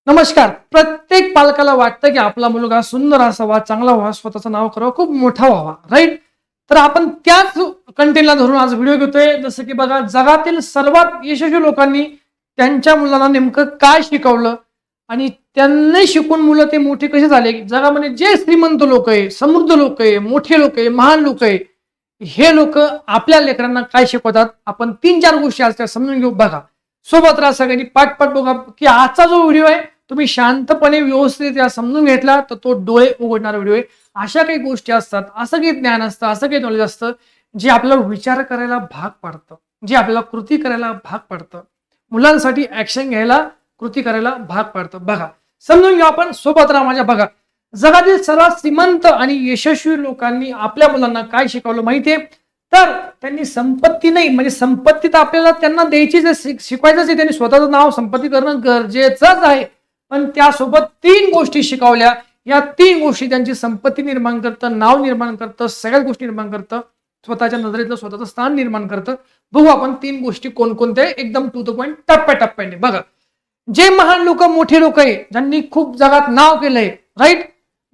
नमस्कार. प्रत्येक पालकाला वाटतं की आपला मुलगा सुंदर असावा, चांगला व्हावा, स्वतःचं नाव करावं, खूप मोठा व्हावा, राईट? तर आपण त्याच कंटेंटला धरून आज व्हिडिओ घेतोय. जसं की बघा, जगातील सर्वात यशस्वी लोकांनी त्यांच्या मुलांना नेमकं काय शिकवलं आणि त्यांनी शिकून मुलं ते मोठे कसे झाले. जगामध्ये जे श्रीमंत लोक आहे, समृद्ध लोक आहे, मोठे लोक आहे, महान लोक आहे, हे लोक आपल्या लेकरांना काय शिकवतात, आपण 3-4 गोष्टी आज त्या समजून घेऊ. बघा, सोबत राहा, सगळ्यांनी पाठ बघा की आजचा जो व्हिडिओ आहे तुम्ही शांतपणे व्यवस्थित या समजून घेतला तर तो डोळे उघडणारा व्हिडिओ आहे. अशा काही गोष्टी असतात, असं काही ज्ञान असतं, असं काही नॉलेज असतं जे आपल्याला विचार करायला भाग पाडतं, जे आपल्याला कृती करायला भाग पाडतं, मुलांसाठी ऍक्शन घ्यायला, कृती करायला भाग पाडतं. बघा, समजून घेऊ आपण, सोबत राहा माझ्या. बघा, जगातील सर्वात श्रीमंत आणि यशस्वी लोकांनी आपल्या मुलांना काय शिकवलं माहितीये? तर त्यांनी संपत्ती नाही, म्हणजे संपत्ती तर आपल्याला त्यांना द्यायचीच आहे, शिकवायचंच आहे. त्यांनी स्वतःचं नाव संपत्ती करणं गरजेचंच आहे, पण त्यासोबत 3 गोष्टी शिकवल्या. या 3 गोष्टी त्यांची संपत्ती निर्माण करतं, नाव निर्माण करतं, सगळ्याच गोष्टी निर्माण करतं, स्वतःच्या नजरेतलं स्वतःचं स्थान निर्माण करतं. बघू आपण 3 गोष्टी कोणकोणत्या, एकदम टू द पॉइंट, टप्प्याटप्प्याने. बघा, जे महान लोक, मोठे लोक आहे, ज्यांनी खूप जगात नाव केलंय, राईट?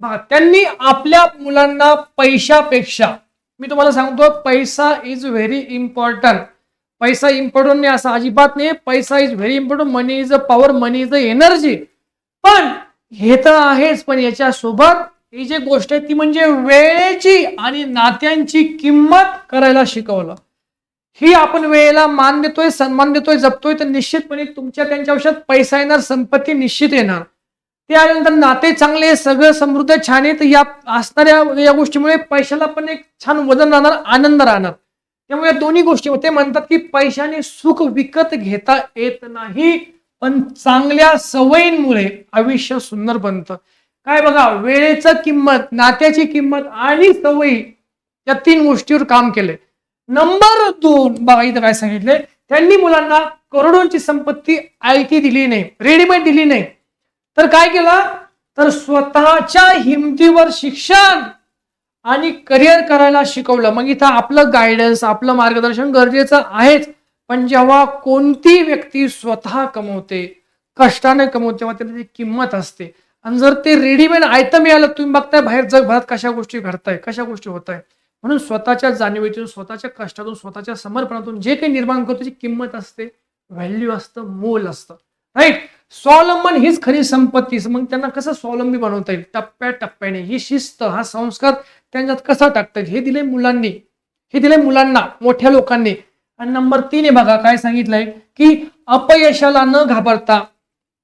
बघा, त्यांनी आपल्या मुलांना पैशापेक्षा, मी तुम्हाला सांगतो, पैसा इज व्हेरी इम्पॉर्टंट. पैसा इम्पॉर्टंट नाही असं अजिबात नाही. पैसा is very important. Money is a power, money is a energy. पण हे तर आहेच, पण याच्या सोबत ही जी गोष्ट आहे ती म्हणजे वेळेची आणि नात्यांची किंमत करायला शिकवलं. ही आपण वेळेला मान देतोय, सन्मान देतोय, जपतोय, तर निश्चितपणे तुमच्या त्यांच्या आयुष्यात पैसा येणार, संपत्ती निश्चित येणार. ते आल्यानंतर नाते चांगले, सगळं समृद्ध, छान आहे. तर या असणाऱ्या या गोष्टीमुळे पैशाला पण एक छान वजन राहणार, आनंद राहणार. त्यामुळे दोन्ही गोष्टी, ते म्हणतात की पैशाने सुख विकत घेता येत नाही, पण चांगल्या सवयींमुळे आयुष्य सुंदर बनतं. काय बघा, वेळेचं किंमत, नात्याची किंमत आणि सवयी, या 3 गोष्टीवर काम केले. नंबर 2 बघा, इथं काय सांगितले, त्यांनी मुलांना करोडोंची संपत्ती आयती दिली नाही, रेडीमेड दिली नाही, तर काय केलं, तर स्वतःच्या हिमतीवर शिक्षण आणि करिअर करायला शिकवलं. मग इथं आपलं गायडन्स, आपलं मार्गदर्शन गरजेचं आहेच, पण जेव्हा कोणती व्यक्ती स्वतः कमवते, कष्टाने कमवते, तेव्हा त्याची किंमत असते. आणि जर ते रेडीमेड आयटम मिळालं, तुम्ही बघताय बाहेर जगभरात कशा गोष्टी घडताय, कशा गोष्टी होत आहे. म्हणून स्वतःच्या जाणीवेतून, स्वतःच्या कष्टातून, स्वतःच्या समर्पणातून जे काही निर्माण करतो त्याची किंमत असते, व्हॅल्यू असतं, मोल असतं, राईट? स्वावलंबन हीच खरी संपत्ती. मग त्यांना कसं स्वावलंबी बनवता येईल, टप्प्याटप्प्याने, ही शिस्त, हा संस्कार त्यांच्यात कसा टाकता येईल, हे दिले मुलांनी, हे दिले मुलांना, मोठ्या लोकांनी. आणि नंबर 3 आहे बघा, काय सांगितलंय की अपयशाला न घाबरता,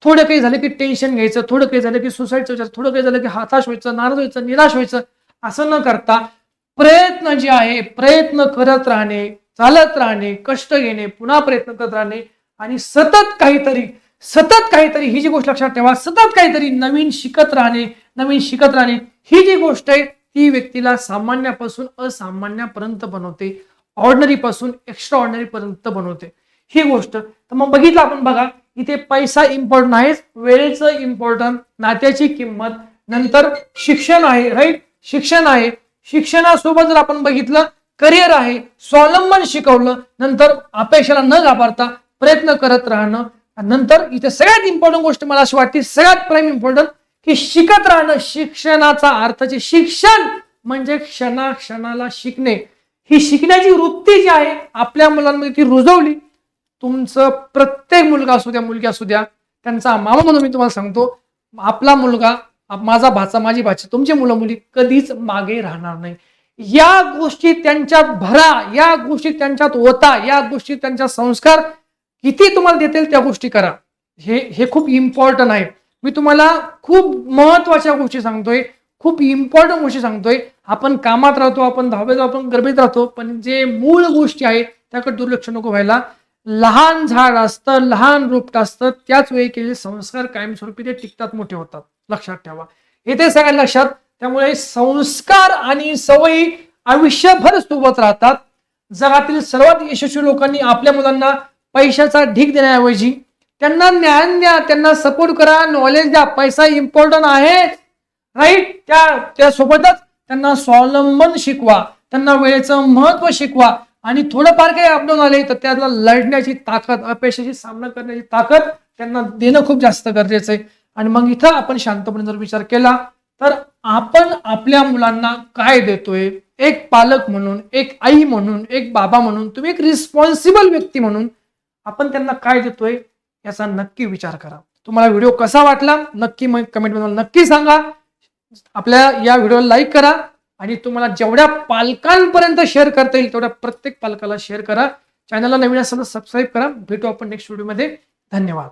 थोडं काही झालं की टेन्शन घ्यायचं, थोडं काही झालं की सुसाईडचं विचार, थोडं काही झालं की हताश व्हायचं, नाराज व्हायचं, निराश व्हायचं, असं न करता प्रयत्न जे आहे, प्रयत्न करत राहणे, चालत राहणे, कष्ट घेणे, पुन्हा प्रयत्न करत राहणे आणि सतत काहीतरी, ही जी गोष्ट लक्षात ठेवा, सतत काहीतरी नवीन शिकत राहणे, नवीन शिकत राहणे, ही जी गोष्ट आहे ती व्यक्तीला सामान्यापासून असामान्यापर्यंत बनवते, ऑर्डिनरी पासून एक्स्ट्रा ऑर्डिनरी पर्यंत बनवते ही गोष्ट. तर मग बघितलं आपण, बघा, इथे पैसा इम्पॉर्टंट आहे, वेळेचं इम्पॉर्टंट, नात्याची किंमत, नंतर शिक्षण आहे, राईट? शिक्षण आहे, शिक्षणासोबत जर आपण बघितलं, करिअर आहे, स्वावलंबन शिकवलं, नंतर अपेक्षेला न घाबरता प्रयत्न करत राहणं, नंतर इथे सगळ्यात इम्पॉर्टंट गोष्ट मला अशी वाटते, सगळ्यात प्राईम इम्पॉर्टंट, की शिकत राहणं. शिक्षणाचा अर्थाचे शिक्षण म्हणजे क्षणाक्षणाला शिकणे. ही शिकण्याची वृत्ती जी आहे आपल्या मुलांमध्ये ती रुजवली, तुमचं प्रत्येक मुलगा असू द्या, मुलगी असू द्या, त्यांचा मामा म्हणून मी तुम्हाला सांगतो, आपला मुलगा, माझा भाचा, माझी भाची, तुमची मुलं मुली कधीच मागे राहणार नाही. या गोष्टी त्यांच्यात भरा, या गोष्टी त्यांच्यात ओता, या गोष्टी त्यांच्या संस्कार किती तुम्हाला देतील त्या गोष्टी करा. हे खूप इम्पॉर्टंट आहे. मी तुम्हाला खूप महत्वाच्या गोष्टी सांगतोय, खूप इम्पॉर्टंट गोष्टी सांगतोय. आपण कामात राहतो, आपण धावत राहतो, आपण गडबडीत राहतो, पण जे मूळ गोष्टी आहेत त्याकडे दुर्लक्ष नको व्हायला. लहान झाड असतं, लहान रोपट असतं, त्याच वेळी केलेले संस्कार कायमस्वरूपी ते टिकतात, मोठे होतात. लक्षात ठेवा, येते सगळ्या लक्षात. त्यामुळे संस्कार आणि सवयी आयुष्यभर सोबत राहतात. जगातील सर्वात यशस्वी लोकांनी आपल्या मुलांना पैशाचा ढीग देण्याऐवजी त्यांना ज्ञान द्या, त्यांना सपोर्ट करा, नॉलेज द्या. पैसा इम्पॉर्टंट आहे, राईट? त्यासोबतच त्यांना स्वावलंबन शिकवा, त्यांना वेळेचं महत्व शिकवा, आणि थोडंफार काही अपडाऊन आले तर त्याला लढण्याची ताकद, अपयशाशी सामना करण्याची ताकद त्यांना देणं खूप जास्त गरजेचं आहे. आणि मग इथं आपण शांतपणे जर विचार केला तर आपण आपल्या मुलांना काय देतोय, एक पालक म्हणून, एक आई म्हणून, एक बाबा म्हणून, तुम्ही एक रिस्पॉन्सिबल व्यक्ती म्हणून आपण त्यांना काय देतोय याचा नक्की विचार करा. तुम्हाला व्हिडिओ कसा वाटला नक्की मग कमेंटमध्ये मला नक्की सांगा. आपल्या या व्हिडिओला लाईक करा आणि तुम्हाला जेवढ्या पालकांपर्यंत शेअर करता येईल तेवढ्या प्रत्येक पालकाला शेअर करा. चॅनलला नवीन असेल तर सबस्क्राईब करा. भेटू आपण नेक्स्ट व्हिडिओमध्ये. धन्यवाद.